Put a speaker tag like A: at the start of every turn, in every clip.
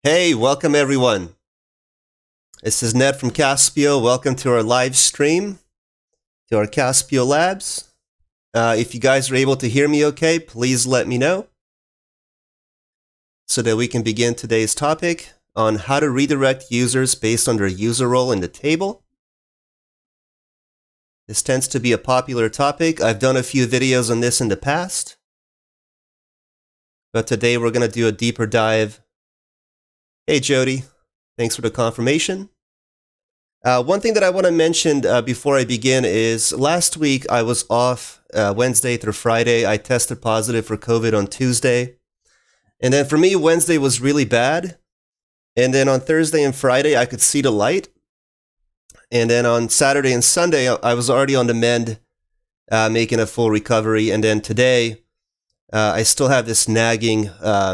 A: Hey, welcome everyone. This is Ned from Caspio. Welcome to our live stream, to our Caspio Labs. If you guys are able to hear me okay, please let me know so that we can begin today's topic on how to redirect users based on their user role in the table. This tends to be a popular topic. I've done a few videos on this in the past, but today we're going to do a deeper dive. Hey, Jody. Thanks for the confirmation. One thing that I want to mention before I begin is last week I was off Wednesday through Friday. I tested positive for COVID on Tuesday. And then for me, Wednesday was really bad. And then on Thursday and Friday, I could see the light. And then on Saturday and Sunday, I was already on the mend, making a full recovery. And then today, I still have this nagging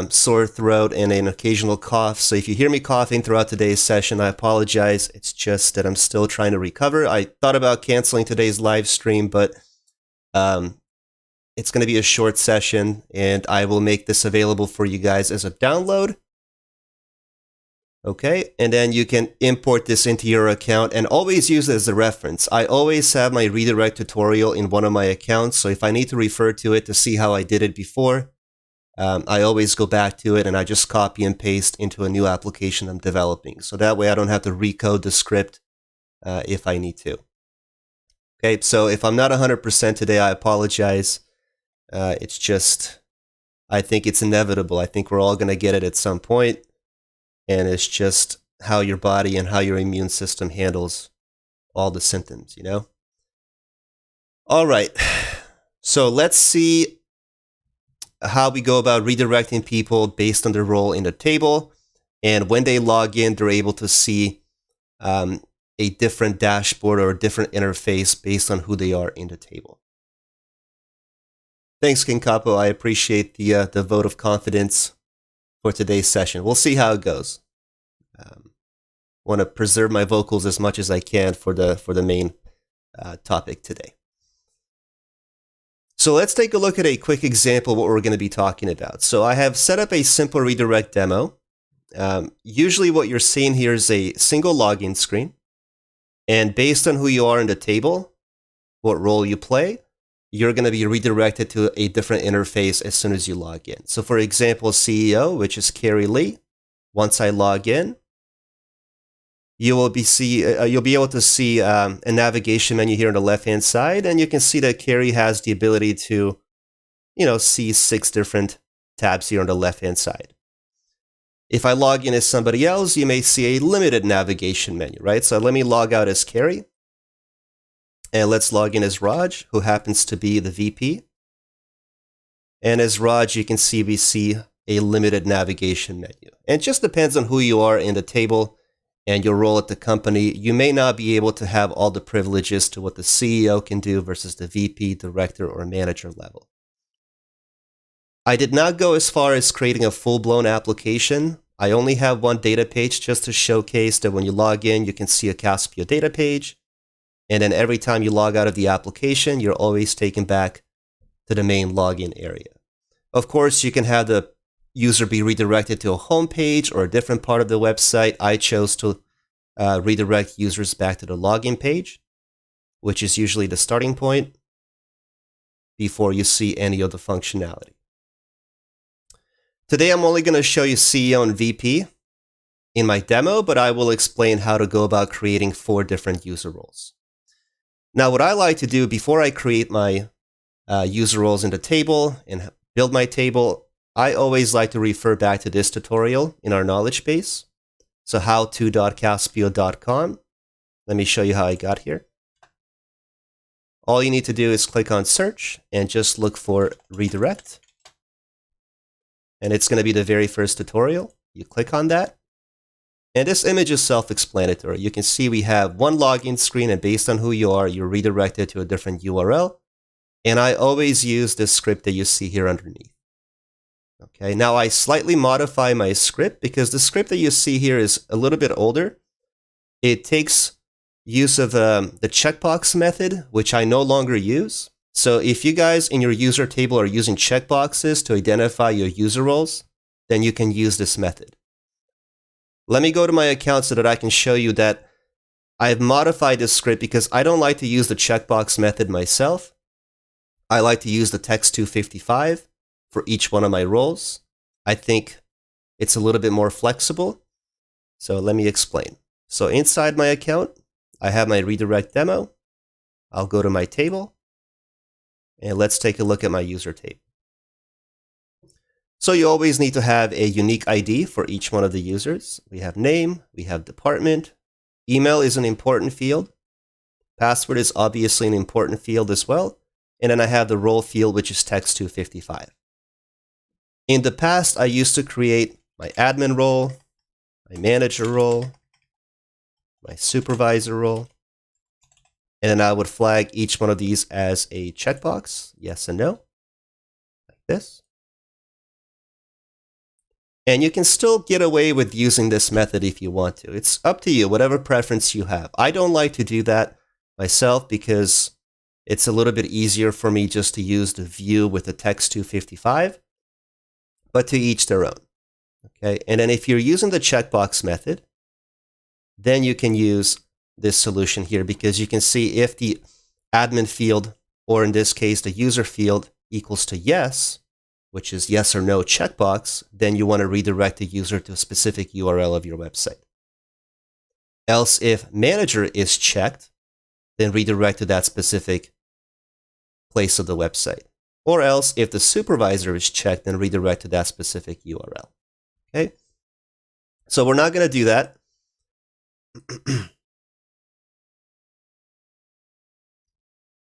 A: sore throat and an occasional cough. So if you hear me coughing throughout today's session, I apologize. It's just that I'm still trying to recover. I thought about canceling today's live stream, but it's going to be a short session, and I will make this available for you guys as a download. Okay, and then you can import this into your account and always use it as a reference. I always have my redirect tutorial in one of my accounts, so if I need to refer to it to see how I did it before, I always go back to it and I just copy and paste into a new application I'm developing. So that way I don't have to recode the script if I need to. Okay, so if I'm not 100% today, I apologize. It's just, I think it's inevitable. I think we're all going to get it at some point. And it's just how your body and how your immune system handles all the symptoms, you know? All right. So let's see how we go about redirecting people based on their role in the table. And when they log in, they're able to see a different dashboard or a different interface based on who they are in the table. Thanks, King Capo. I appreciate the vote of confidence for today's session. We'll see how it goes. Want to preserve my vocals as much as I can for the main topic today. So let's take a look at a quick example of what we're going to be talking about. So I have set up a simple redirect demo. Usually what you're seeing here is a single login screen. And based on who you are in the table, what role you play, you're going to be redirected to a different interface as soon as you log in. So for example, CEO, which is Carrie Lee. Once I log in, you'll be able to see a navigation menu here on the left-hand side, and you can see that Carrie has the ability to, see 6 different tabs here on the left-hand side. If I log in as somebody else, you may see a limited navigation menu, right? So let me log out as Carrie. And let's log in as Raj, who happens to be the VP. And as Raj, you can see we see a limited navigation menu. And it just depends on who you are in the table and your role at the company. You may not be able to have all the privileges to what the CEO can do versus the VP, director, or manager level. I did not go as far as creating a full-blown application. I only have one data page just to showcase that when you log in, you can see a Caspio data page. And then every time you log out of the application, you're always taken back to the main login area. Of course, you can have the user be redirected to a home page or a different part of the website. I chose to redirect users back to the login page, which is usually the starting point before you see any of the functionality. Today, I'm only going to show you CEO and VP in my demo, but I will explain how to go about creating 4 different user roles. Now, what I like to do before I create my user roles in the table and build my table, I always like to refer back to this tutorial in our knowledge base. So howto.caspio.com. Let me show you how I got here. All you need to do is click on search and just look for redirect. And it's going to be the very first tutorial. You click on that. And this image is self-explanatory. You can see we have one login screen, and based on who you are, you're redirected to a different URL. And I always use this script that you see here underneath. Okay, now I slightly modify my script because the script that you see here is a little bit older. It takes use of the checkbox method, which I no longer use. So if you guys in your user table are using checkboxes to identify your user roles, then you can use this method. Let me go to my account so that I can show you that I've modified this script because I don't like to use the checkbox method myself. I like to use the text255 for each one of my roles. I think it's a little bit more flexible. So let me explain. So inside my account, I have my redirect demo. I'll go to my table, and let's take a look at my user table. So you always need to have a unique ID for each one of the users. We have name, we have department, email is an important field, password is obviously an important field as well, and then I have the role field, which is text255. In the past, I used to create my admin role, my manager role, my supervisor role, and then I would flag each one of these as a checkbox, yes and no, like this. And you can still get away with using this method if you want to. It's up to you, whatever preference you have. I don't like to do that myself because it's a little bit easier for me just to use the view with the text255, but to each their own. Okay, and then if you're using the checkbox method, then you can use this solution here because you can see if the admin field, or in this case, the user field equals to yes, which is yes or no checkbox, then you want to redirect the user to a specific URL of your website. Else, if manager is checked, then redirect to that specific place of the website. Or else, if the supervisor is checked, then redirect to that specific URL. Okay? So we're not going to do that.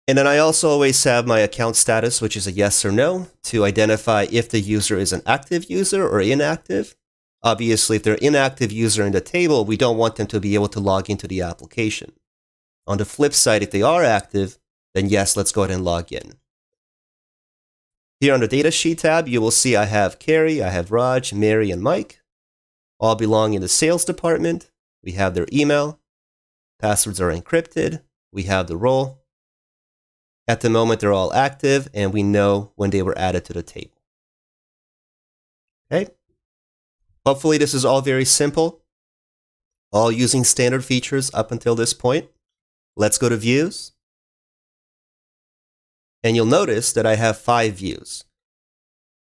A: And then I also always have my account status, which is a yes or no, to identify if the user is an active user or inactive. Obviously, if they're inactive user in the table, we don't want them to be able to log into the application. On the flip side, if they are active, then yes, let's go ahead and log in. Here on the datasheet tab, you will see I have Carrie, I have Raj, Mary, and Mike. All belong in the sales department. We have their email. Passwords are encrypted. We have the role. At the moment, they're all active, and we know when they were added to the table. Okay. Hopefully, this is all very simple, all using standard features up until this point. Let's go to views. And you'll notice that I have 5 views.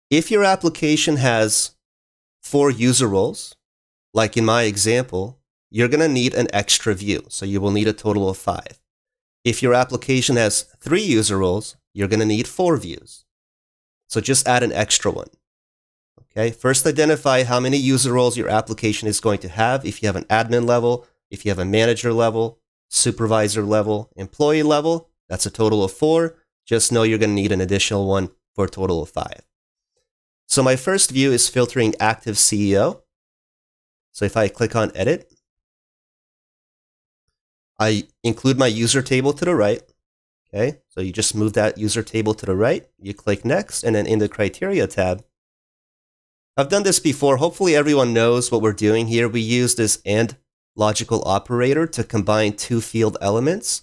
A: If your application has 4 user roles, like in my example, you're going to need an extra view. So you will need a total of 5. If your application has 3 user roles, you're going to need 4 views. So just add an extra one. Okay, first identify how many user roles your application is going to have. If you have an admin level, if you have a manager level, supervisor level, employee level, that's a total of 4. Just know you're going to need an additional one for a total of 5. So my first view is filtering active CEO. So if I click on edit, I include my user table to the right. Okay, so you just move that user table to the right. You click next, and then in the criteria tab, I've done this before. Hopefully everyone knows what we're doing here. We use this AND logical operator to combine 2 field elements.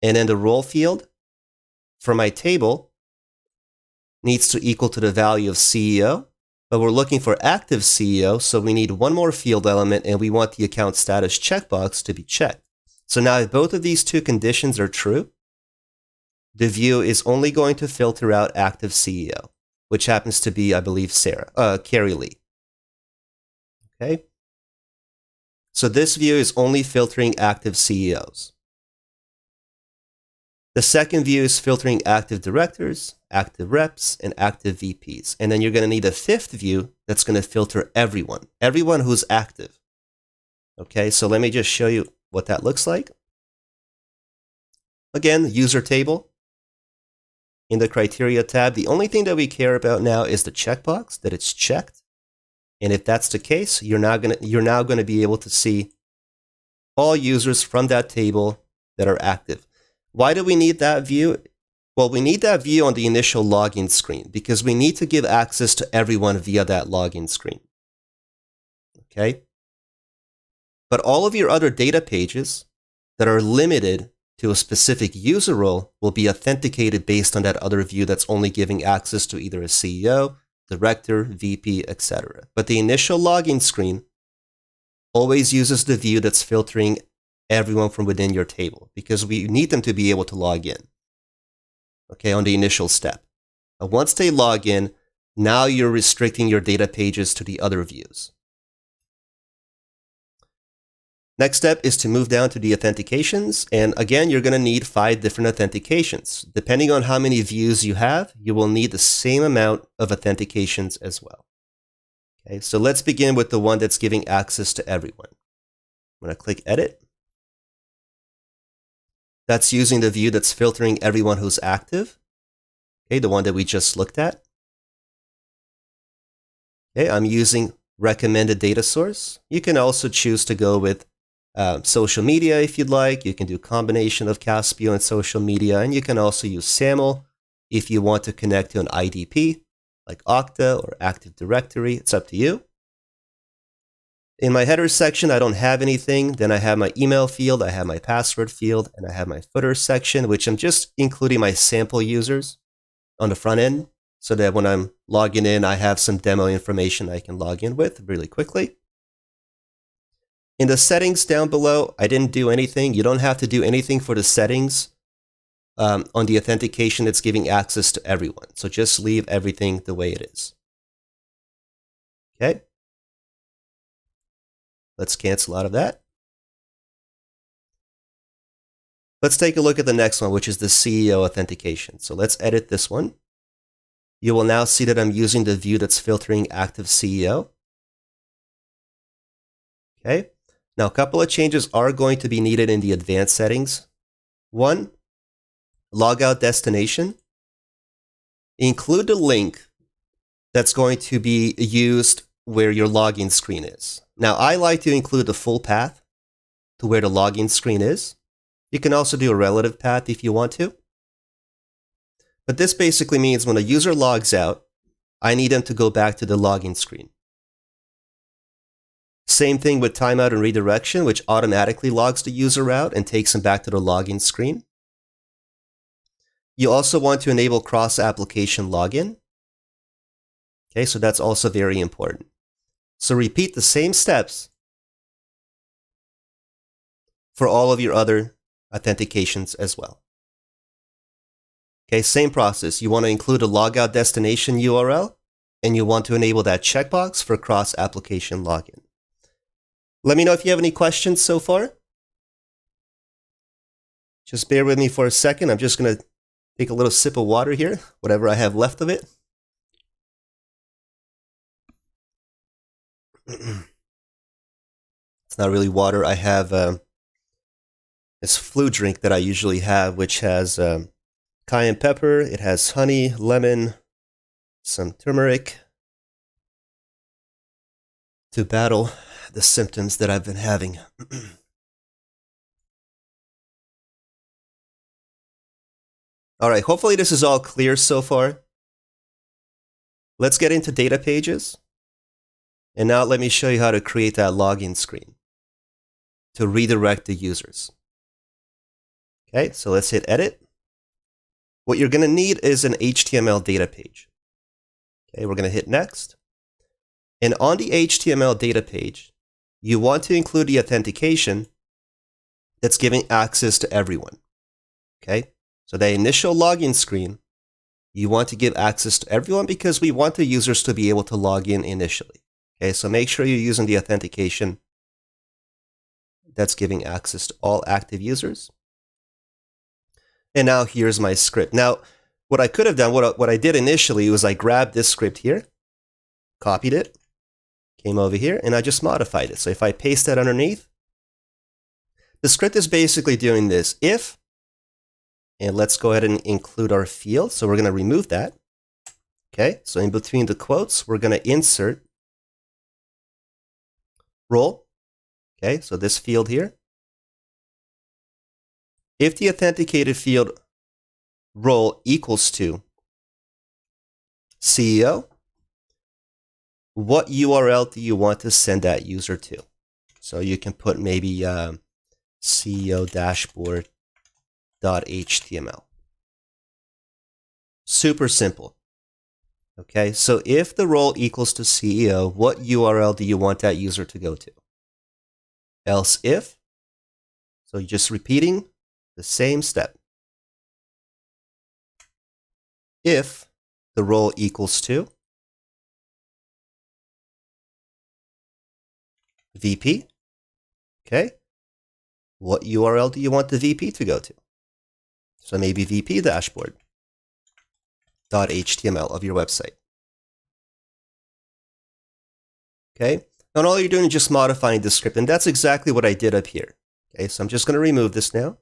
A: And then the role field for my table needs to equal to the value of CEO. But we're looking for active CEO, so we need one more field element, and we want the account status checkbox to be checked. So now if both of these 2 conditions are true, the view is only going to filter out active CEO, which happens to be, I believe, Carrie Lee. Okay? So this view is only filtering active CEOs. The second view is filtering active directors, active reps, and active VPs. And then you're going to need a 5th view that's going to filter everyone who's active. Okay, so let me just show you what that looks like. Again, user table. In the criteria tab, the only thing that we care about now is the checkbox, that it's checked. And if that's the case, you're now going to be able to see all users from that table that are active. Why do we need that view? Well, we need that view on the initial login screen because we need to give access to everyone via that login screen. Okay? But all of your other data pages that are limited to a specific user role will be authenticated based on that other view that's only giving access to either a CEO, director, VP, etc. But the initial login screen always uses the view that's filtering everyone from within your table because we need them to be able to log in, okay, on the initial step. Once they log in, now you're restricting your data pages to the other views. Next step is to move down to the authentications. And again, you're going to need 5 different authentications. Depending on how many views you have, you will need the same amount of authentications as well. Okay, so let's begin with the one that's giving access to everyone. I'm going to click Edit. That's using the view that's filtering everyone who's active. Okay, the one that we just looked at. Okay, I'm using recommended data source. You can also choose to go with social media if you'd like. You can do a combination of Caspio and social media, and you can also use SAML if you want to connect to an IDP like Okta or Active Directory. It's up to you. In my header section, I don't have anything. Then I have my email field, I have my password field, and I have my footer section, which I'm just including my sample users on the front end so that when I'm logging in, I have some demo information I can log in with really quickly. In the settings down below, I didn't do anything. You don't have to do anything for the settings on the authentication that's giving access to everyone. So just leave everything the way it is. Okay. Let's cancel out of that. Let's take a look at the next one, which is the CEO authentication. So let's edit this one. You will now see that I'm using the view that's filtering active CEO. Okay. Now, a couple of changes are going to be needed in the advanced settings. One, logout destination. Include the link that's going to be used where your login screen is. Now, I like to include the full path to where the login screen is. You can also do a relative path if you want to. But this basically means when a user logs out, I need them to go back to the login screen. Same thing with timeout and redirection, which automatically logs the user out and takes them back to the login screen. You also want to enable cross-application login. Okay, so that's also very important. So repeat the same steps for all of your other authentications as well. Okay, same process. You want to include a logout destination URL, and you want to enable that checkbox for cross-application login. Let me know if you have any questions so far. Just bear with me for a second. I'm just going to take a little sip of water here, whatever I have left of it. It's not really water. I have this flu drink that I usually have, which has cayenne pepper. It has honey, lemon, some turmeric to battle the symptoms that I've been having. All right, hopefully this is all clear so far. Let's get into data pages. And now let me show you how to create that login screen to redirect the users. Okay, so let's hit edit. What you're going to need is an HTML data page. Okay, we're going to hit next. And on the HTML data page, you want to include the authentication that's giving access to everyone. Okay, so the initial login screen, you want to give access to everyone because we want the users to be able to log in initially. Okay, so make sure you're using the authentication that's giving access to all active users. And now here's my script. Now, what I could have done, what I did initially was I grabbed this script here, copied it, came over here, and I just modified it. So if I paste that underneath, the script is basically doing this. If, and let's go ahead and include our field. So we're going to remove that. Okay, so in between the quotes, we're going to insert role. Okay, so this field here. If the authenticated field role equals to CEO, what URL do you want to send that user to? So you can put maybe CEO dashboard.html. Super simple. Okay, so if the role equals to CEO, what URL do you want that user to go to? else if. So you're just repeating the same step. If the role equals to VP, okay, what URL do you want the VP to go to? So maybe VP dashboard.html of your website. Okay, and all you're doing is just modifying the script, and that's exactly what I did up here. Okay, so I'm just going to remove this now.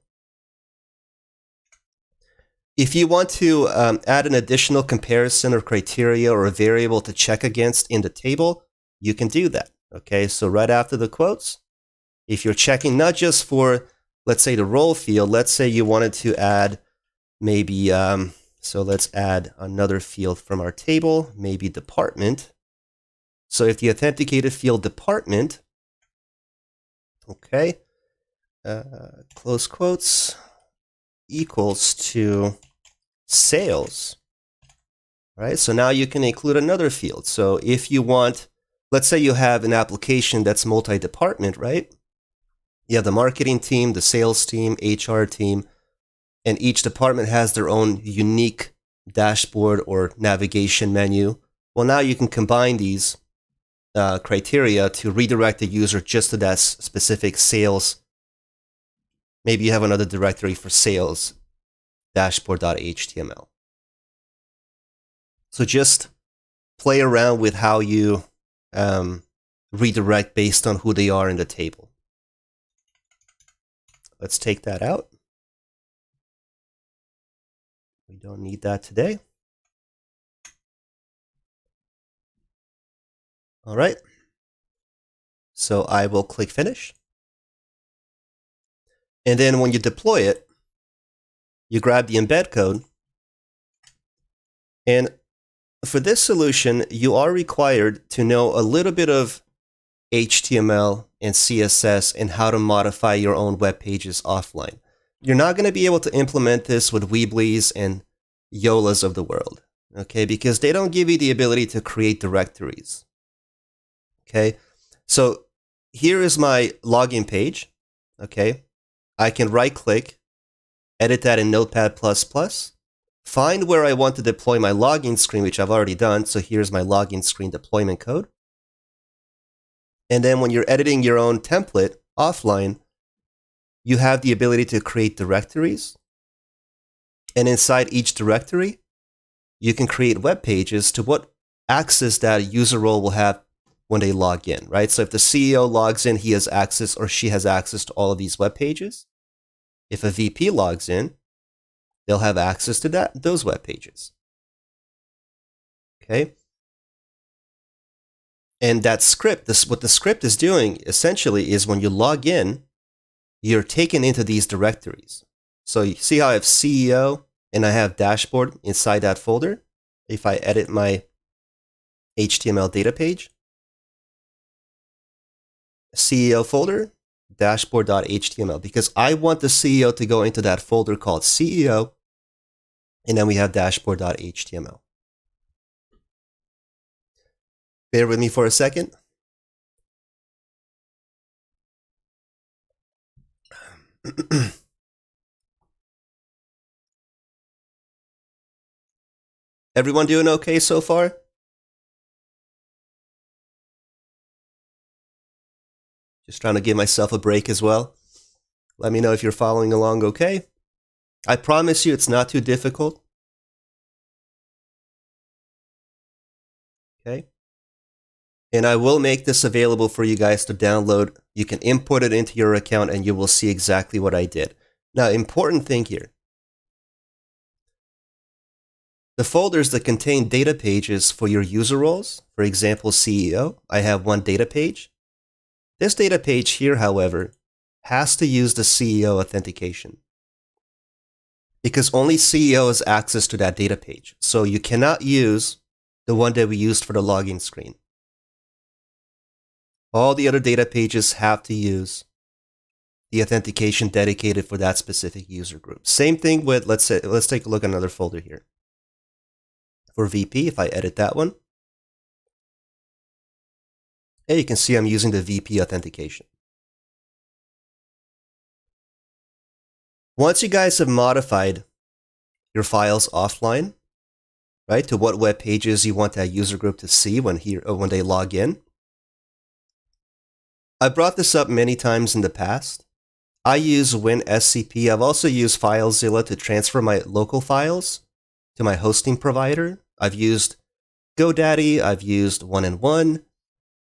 A: If you want to add an additional comparison or criteria or a variable to check against in the table, you can do that. Okay, so right after the quotes, if you're checking not just for, let's say, the role field, let's say you wanted to add maybe, so let's add another field from our table, maybe department. So if the authenticated field department, okay, close quotes, equals to sales, right? So now you can include another field. So if you want, let's say you have an application that's multi-department, right? You have the marketing team, the sales team, HR team, and each department has their own unique dashboard or navigation menu. Well, now you can combine these criteria to redirect the user just to that specific sales. Maybe you have another directory for sales, dashboard.html. So just play around with how you redirect based on who they are in the table. Let's take that out. We don't need that today. All right. So I will click finish. And then when you deploy it, you grab the embed code. And for this solution, you are required to know a little bit of HTML and CSS and how to modify your own web pages offline. You're not going to be able to implement this with Weebly's and Yolas of the world, okay? Because they don't give you the ability to create directories, okay? So here is my login page, okay? I can right-click, edit that in Notepad++, find where I want to deploy my login screen, which I've already done. So here's my login screen deployment code. And then when you're editing your own template offline, you have the ability to create directories. And inside each directory, you can create web pages to what access that user role will have when they log in, right? So if the CEO logs in, he has access or she has access to all of these web pages. If a VP logs in, they'll have access to those web pages. Okay? And that script, what the script is doing essentially is when you log in, you're taken into these directories. So you see how I have CEO and I have dashboard inside that folder. If I edit my HTML data page, CEO folder, dashboard.html, because I want the CEO to go into that folder called CEO, and then we have dashboard.html. Bear with me for a second. Everyone doing okay so far? Just trying to give myself a break as well. Let me know if you're following along okay. I promise you it's not too difficult. Okay. And I will make this available for you guys to download. You can import it into your account and you will see exactly what I did. Now, important thing here. The folders that contain data pages for your user roles, for example, CEO, I have one data page. This data page here, however, has to use the CEO authentication because only CEO has access to that data page. So you cannot use the one that we used for the login screen. All the other data pages have to use the authentication dedicated for that specific user group. Same thing with, let's take a look at another folder here. For VP, if I edit that one, and you can see I'm using the VP authentication. Once you guys have modified your files offline, right, to what web pages you want that user group to see when they log in. I brought this up many times in the past. I use WinSCP. I've also used FileZilla to transfer my local files to my hosting provider. I've used GoDaddy. I've used 1&1.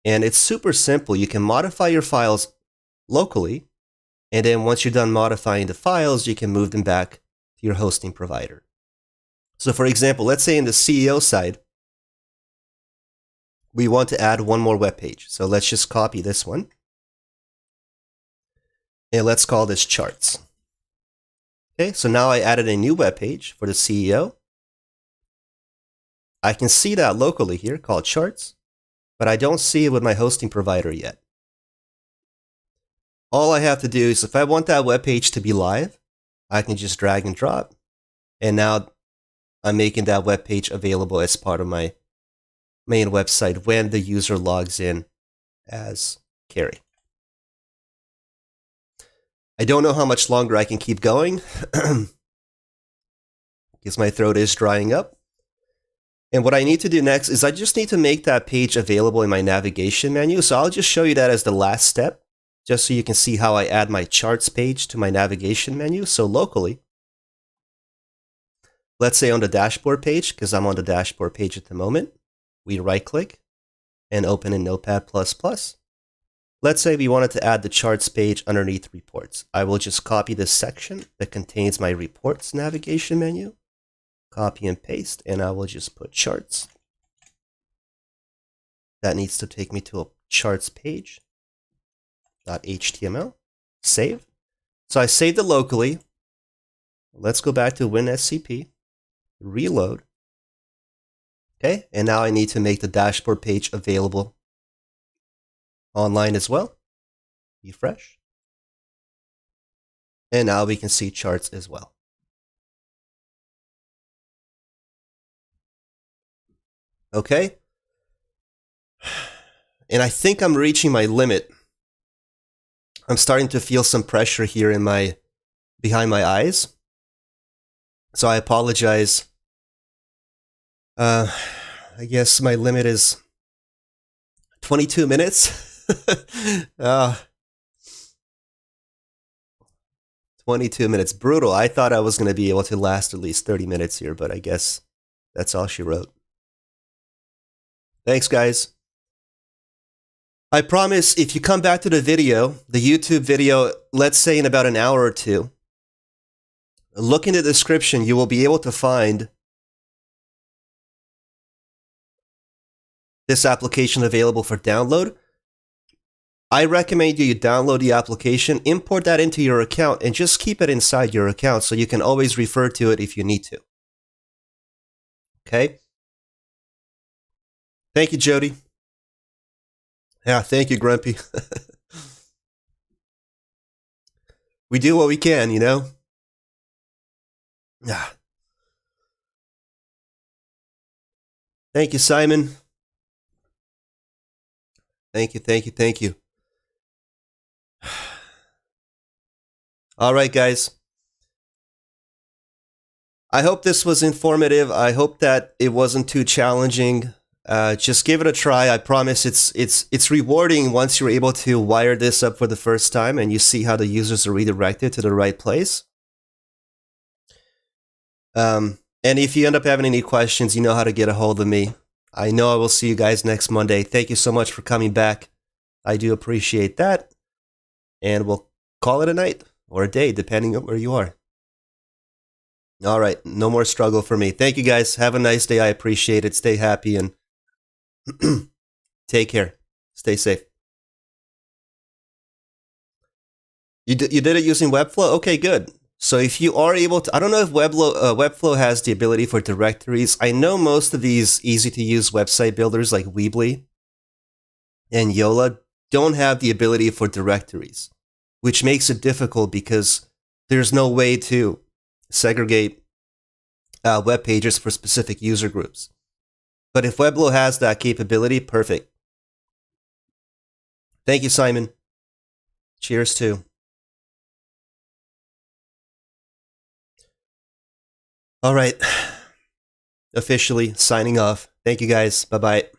A: And it's super simple. You can modify your files locally. And then once you're done modifying the files, you can move them back to your hosting provider. So for example, let's say in the CEO side, we want to add one more web page. So let's just copy this one. And let's call this charts. Okay, so now I added a new web page for the CEO. I can see that locally here called charts, but I don't see it with my hosting provider yet. All I have to do is if I want that web page to be live, I can just drag and drop. And now I'm making that web page available as part of my main website when the user logs in as Carrie. I don't know how much longer I can keep going because my throat is drying up. And what I need to do next is I just need to make that page available in my navigation menu. So I'll just show you that as the last step, just so you can see how I add my charts page to my navigation menu. So locally, let's say on the dashboard page, because I'm on the dashboard page at the moment, we right click and open in Notepad++. Let's say we wanted to add the charts page underneath reports. I will just copy this section that contains my reports navigation menu, copy and paste, and I will just put charts. That needs to take me to a charts page, .html, save. So I saved it locally. Let's go back to WinSCP, reload. Okay, and now I need to make the dashboard page available online as well. Refresh. And now we can see charts as well. Okay. And I think I'm reaching my limit. I'm starting to feel some pressure here in behind my eyes. So I apologize. I guess my limit is 22 minutes. 22 minutes. Brutal. I thought I was going to be able to last at least 30 minutes here, but I guess that's all she wrote. Thanks, guys. I promise if you come back to the video, the YouTube video, let's say in about an hour or two, look in the description, you will be able to find this application available for download. I recommend you download the application, import that into your account, and just keep it inside your account so you can always refer to it if you need to. Okay? Thank you, Jody. Yeah, thank you, Grumpy. We do what we can, you know? Yeah. Thank you, Simon. Thank you, thank you, thank you. All right, guys. I hope this was informative. I hope that it wasn't too challenging. Just give it a try. I promise it's rewarding once you're able to wire this up for the first time and you see how the users are redirected to the right place. And if you end up having any questions, you know how to get a hold of me. I know I will see you guys next Monday. Thank you so much for coming back. I do appreciate that. And we'll call it a night or a day, depending on where you are. All right. No more struggle for me. Thank you, guys. Have a nice day. I appreciate it. Stay happy and take care. Stay safe. You did it using Webflow? Okay, good. So if you are able to, I don't know if Webflow has the ability for directories. I know most of these easy-to-use website builders like Weebly and Yola don't have the ability for directories, which makes it difficult because there's no way to segregate web pages for specific user groups. But if Webflow has that capability, perfect. Thank you, Simon. Cheers too. All right. Officially signing off. Thank you guys. Bye-bye.